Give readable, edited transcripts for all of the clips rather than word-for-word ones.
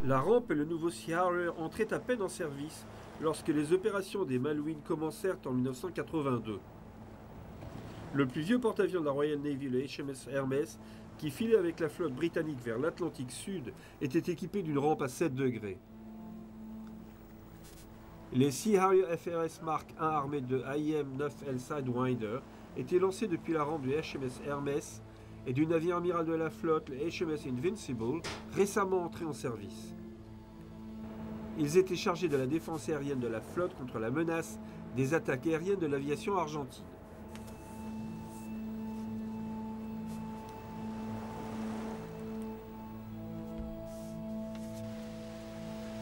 La rampe et le nouveau Sea Harrier entraient à peine en service lorsque les opérations des Malouines commencèrent en 1982. Le plus vieux porte-avions de la Royal Navy, le HMS Hermes, qui filait avec la flotte britannique vers l'Atlantique Sud, était équipé d'une rampe à 7 degrés. Les Sea Harrier FRS Mark I armés de AIM-9L Sidewinder étaient lancés depuis la rampe du HMS Hermes et du navire amiral de la flotte, le HMS Invincible, récemment entré en service. Ils étaient chargés de la défense aérienne de la flotte contre la menace des attaques aériennes de l'aviation argentine.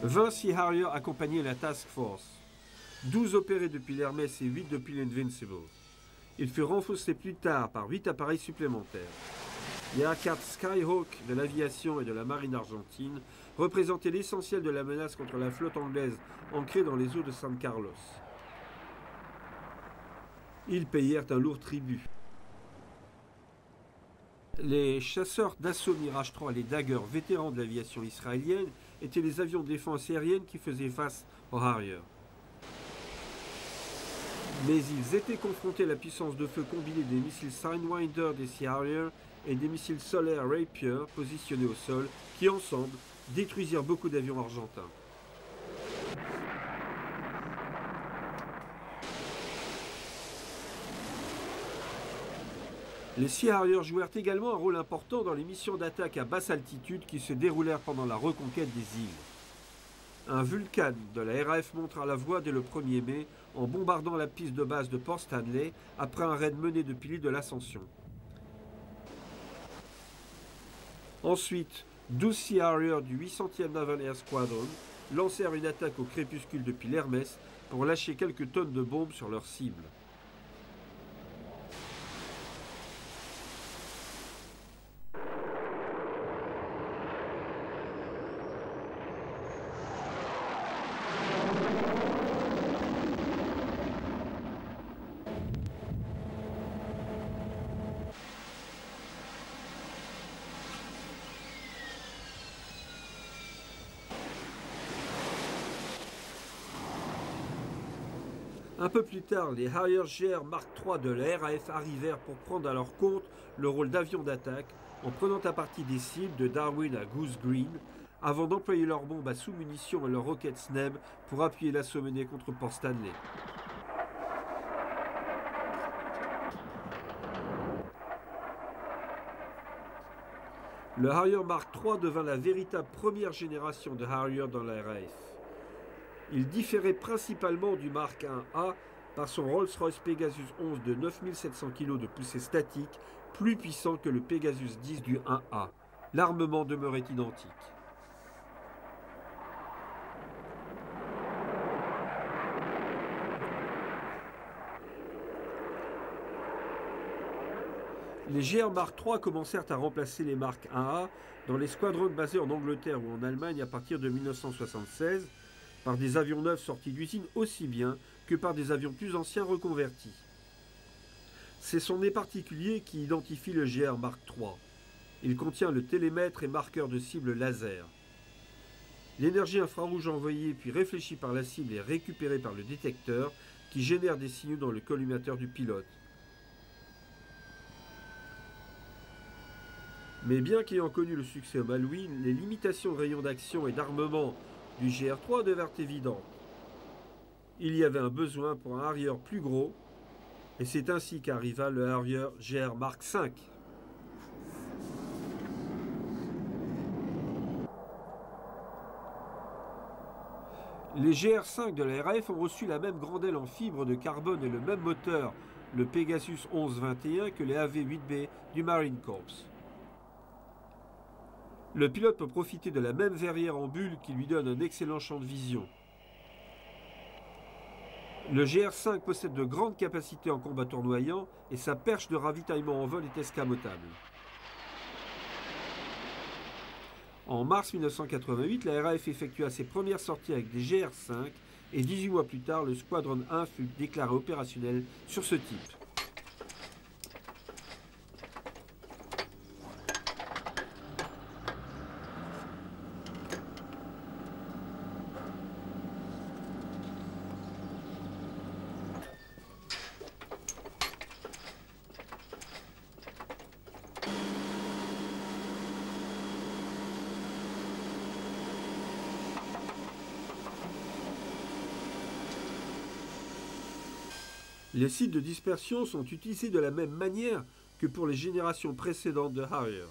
« 20 Sea Harrier accompagnaient la Task Force, 12 opérés depuis l'Hermès et 8 depuis l'Invincible. Il fut renforcé plus tard par 8 appareils supplémentaires. Les A4 Skyhawk de l'aviation et de la marine argentine représentaient l'essentiel de la menace contre la flotte anglaise ancrée dans les eaux de San Carlos. Ils payèrent un lourd tribut. Les chasseurs d'assaut Mirage 3 et les Dagger, vétérans de l'aviation israélienne, étaient les avions de défense aérienne qui faisaient face aux Harrier. Mais ils étaient confrontés à la puissance de feu combinée des missiles Sidewinder des Sea Harrier et des missiles solaires Rapier positionnés au sol, qui ensemble détruisirent beaucoup d'avions argentins. Les Sea Harrier jouèrent également un rôle important dans les missions d'attaque à basse altitude qui se déroulèrent pendant la reconquête des îles. Un Vulcan de la RAF montra la voie dès le 1er mai en bombardant la piste de base de Port Stanley après un raid mené depuis l'île de l'Ascension. Ensuite, 12 Sea Harrier du 800e Naval Air Squadron lancèrent une attaque au crépuscule depuis l'Hermès pour lâcher quelques tonnes de bombes sur leurs cibles. Un peu plus tard, les Harrier GR Mark III de la RAF arrivèrent pour prendre à leur compte le rôle d'avion d'attaque en prenant à partie des cibles de Darwin à Goose Green avant d'employer leurs bombes à sous-munitions et leurs roquettes SNEB pour appuyer l'assaut mené contre Port Stanley. Le Harrier Mark III devint la véritable première génération de Harrier dans la RAF. Il différait principalement du Mark Ia par son Rolls-Royce Pegasus 11 de 9700 kg de poussée statique, plus puissant que le Pegasus 10 du 1A. L'armement demeurait identique. Les GR Mark III commencèrent à remplacer les Mark Ia dans les squadrons basés en Angleterre ou en Allemagne à partir de 1976, par des avions neufs sortis d'usine aussi bien que par des avions plus anciens reconvertis. C'est son nez particulier qui identifie le GR Mark III. Il contient le télémètre et marqueur de cible laser. L'énergie infrarouge envoyée puis réfléchie par la cible est récupérée par le détecteur qui génère des signaux dans le collimateur du pilote. Mais bien qu'ayant connu le succès au Malouine, les limitations de rayon d'action et d'armement du GR3 devinrent évidentes. Il y avait un besoin pour un Harrier plus gros, et c'est ainsi qu'arriva le Harrier GR Mark V. Les GR5 de la RAF ont reçu la même grande aile en fibre de carbone et le même moteur, le Pegasus 11-21, que les AV-8B du Marine Corps. Le pilote peut profiter de la même verrière en bulle qui lui donne un excellent champ de vision. Le GR5 possède de grandes capacités en combat tournoyant et sa perche de ravitaillement en vol est escamotable. En mars 1988, la RAF effectua ses premières sorties avec des GR5 et 18 mois plus tard, le Squadron 1 fut déclaré opérationnel sur ce type. Les sites de dispersion sont utilisés de la même manière que pour les générations précédentes de Harrier.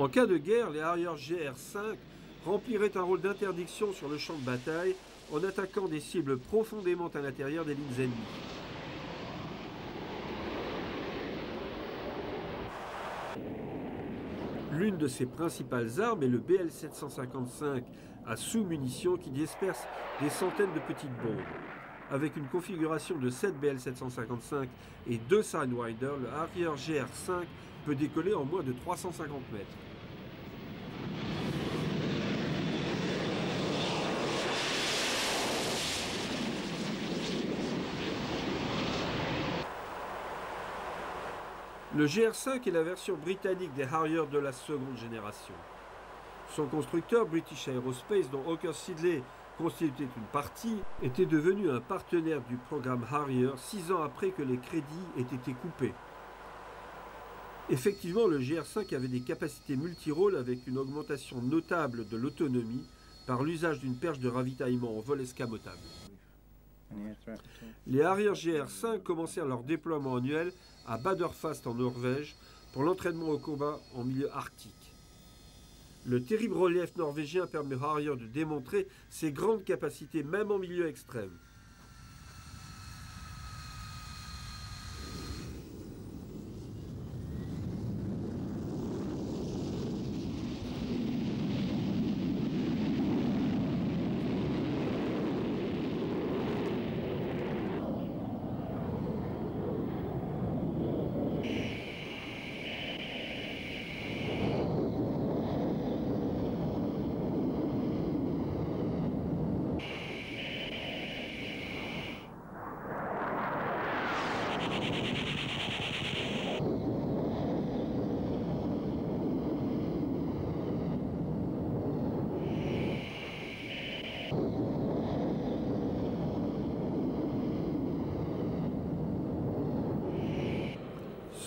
En cas de guerre, les Harrier GR5 rempliraient un rôle d'interdiction sur le champ de bataille en attaquant des cibles profondément à l'intérieur des lignes ennemies. L'une de ses principales armes est le BL-755 à sous-munitions qui disperse des centaines de petites bombes. Avec une configuration de 7 BL-755 et 2 Sidewinder, le Harrier GR5 peut décoller en moins de 350 mètres. Le GR5 est la version britannique des Harrier de la seconde génération. Son constructeur, British Aerospace, dont Hawker Siddeley constituait une partie, était devenu un partenaire du programme Harrier 6 ans après que les crédits aient été coupés. Effectivement, le GR5 avait des capacités multirôles avec une augmentation notable de l'autonomie par l'usage d'une perche de ravitaillement en vol escamotable. Les Harrier GR5 commencèrent leur déploiement annuel à Baderfast en Norvège pour l'entraînement au combat en milieu arctique. Le terrible relief norvégien permet aux Harrier de démontrer ses grandes capacités même en milieu extrême.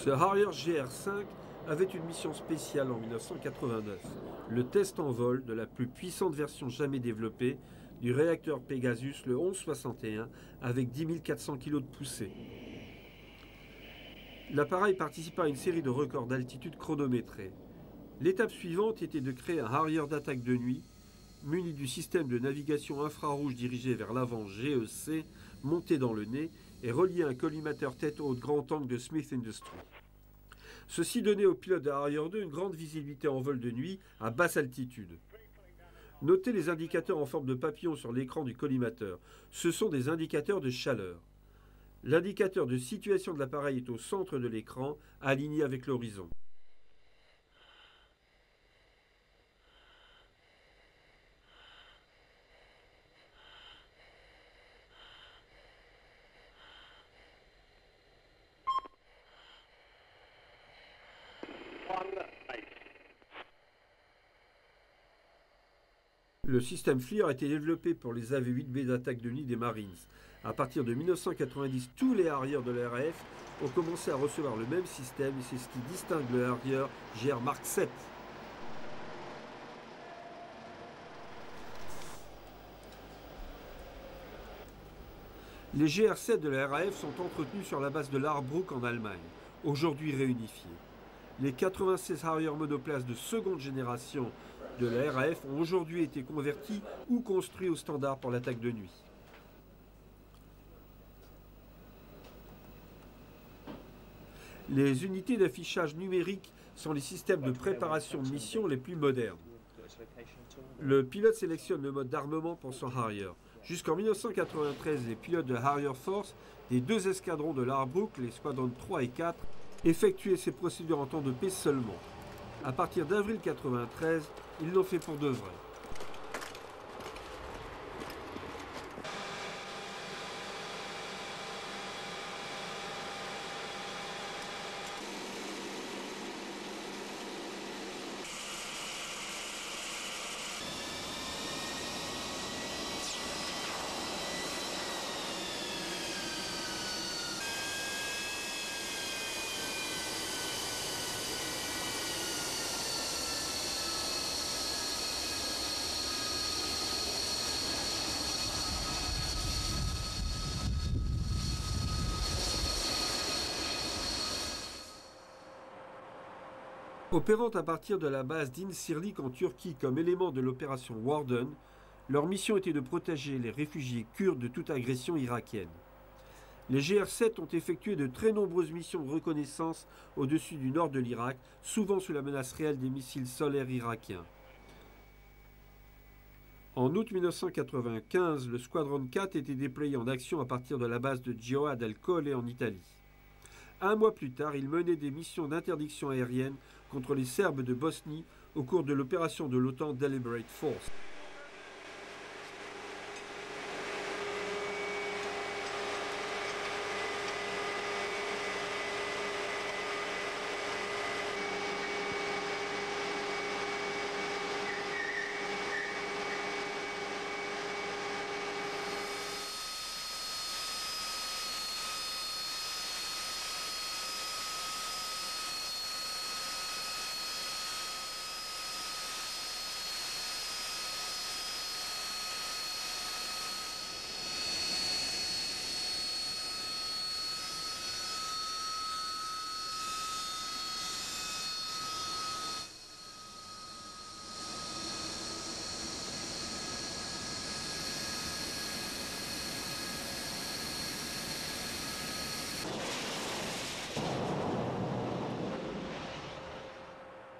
Ce Harrier GR5 avait une mission spéciale en 1989, le test en vol de la plus puissante version jamais développée du réacteur Pegasus, le 1161, avec 10 400 kg de poussée. L'appareil participa à une série de records d'altitude chronométrés. L'étape suivante était de créer un Harrier d'attaque de nuit, muni du système de navigation infrarouge dirigé vers l'avant GEC, monté dans le nez, et relié à un collimateur tête haute grand angle de Smith Industries. Ceci donnait aux pilotes de Harrier 2 une grande visibilité en vol de nuit à basse altitude. Notez les indicateurs en forme de papillon sur l'écran du collimateur. Ce sont des indicateurs de chaleur. L'indicateur de situation de l'appareil est au centre de l'écran, aligné avec l'horizon. Le système FLIR a été développé pour les AV-8B d'attaque de nuit des Marines. À partir de 1990, tous les Harrier de la RAF ont commencé à recevoir le même système et c'est ce qui distingue le Harrier GR Mark 7. Les GR7 de la RAF sont entretenus sur la base de Laarbruch en Allemagne, aujourd'hui réunifiés. Les 96 Harrier monoplaces de seconde génération de la RAF ont aujourd'hui été convertis ou construits au standard pour l'attaque de nuit. Les unités d'affichage numérique sont les systèmes de préparation de mission les plus modernes. Le pilote sélectionne le mode d'armement pour son Harrier. Jusqu'en 1993, les pilotes de Harrier Force des deux escadrons de Laarbruch, les squadrons 3 et 4, effectuaient ces procédures en temps de paix seulement. À partir d'avril 1993, ils l'ont fait pour de vrai. Opérant à partir de la base d'Incirlik en Turquie comme élément de l'opération Warden, leur mission était de protéger les réfugiés kurdes de toute agression irakienne. Les GR-7 ont effectué de très nombreuses missions de reconnaissance au-dessus du nord de l'Irak, souvent sous la menace réelle des missiles solaires irakiens. En août 1995, le Squadron 4 était déployé en action à partir de la base de Gioia del Colle en Italie. Un mois plus tard, il menait des missions d'interdiction aérienne contre les Serbes de Bosnie au cours de l'opération de l'OTAN Deliberate Force.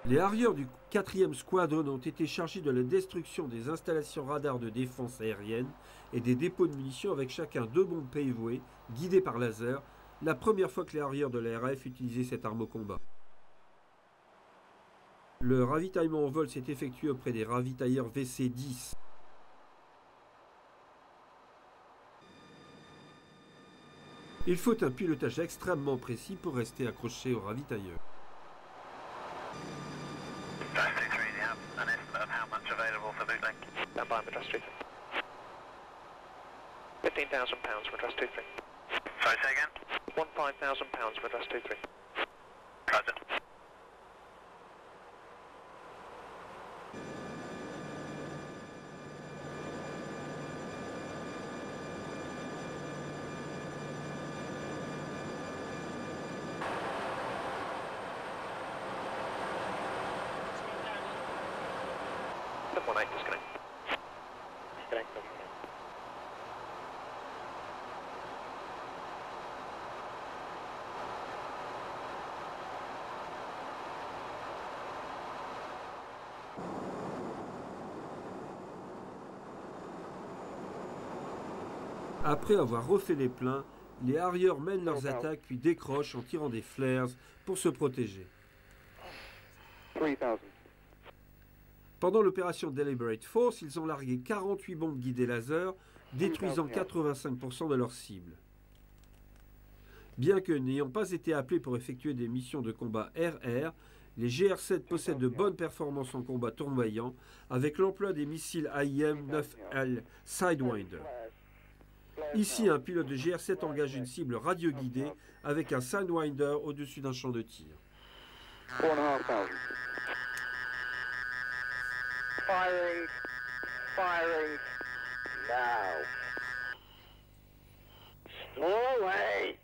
Les Harriers du 4e Squadron ont été chargés de la destruction des installations radars de défense aérienne et des dépôts de munitions avec chacun 2 bombes PV guidées par laser, la première fois que les Harriers de la RAF utilisaient cette arme au combat. Le ravitaillement en vol s'est effectué auprès des ravitailleurs VC-10. Il faut un pilotage extrêmement précis pour rester accroché au ravitailleur. An estimate of how much available for bootleg? Stand by, Madras 23. £15,000, Madras 23. Sorry, say again? £15,000, Madras 23. Roger. Disconnect. Disconnect. Après avoir refait les pleins, les Harriers mènent leurs attaques puis décrochent en tirant des flares pour se protéger. 3000. Pendant l'opération Deliberate Force, ils ont largué 48 bombes guidées laser, détruisant 85% de leurs cibles. Bien que n'ayant pas été appelés pour effectuer des missions de combat RR, les GR-7 possèdent de bonnes performances en combat tournoyant avec l'emploi des missiles AIM-9L Sidewinder. Ici, un pilote de GR-7 engage une cible radio-guidée avec un Sidewinder au-dessus d'un champ de tir. 4,500. Firing. Firing. Now. Slow away.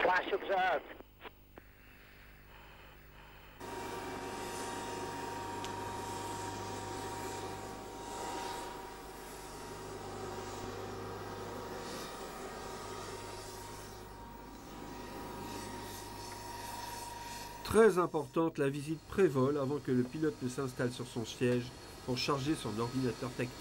Flash observed. Très importante, la visite pré-vol avant que le pilote ne s'installe sur son siège pour charger son ordinateur tactique.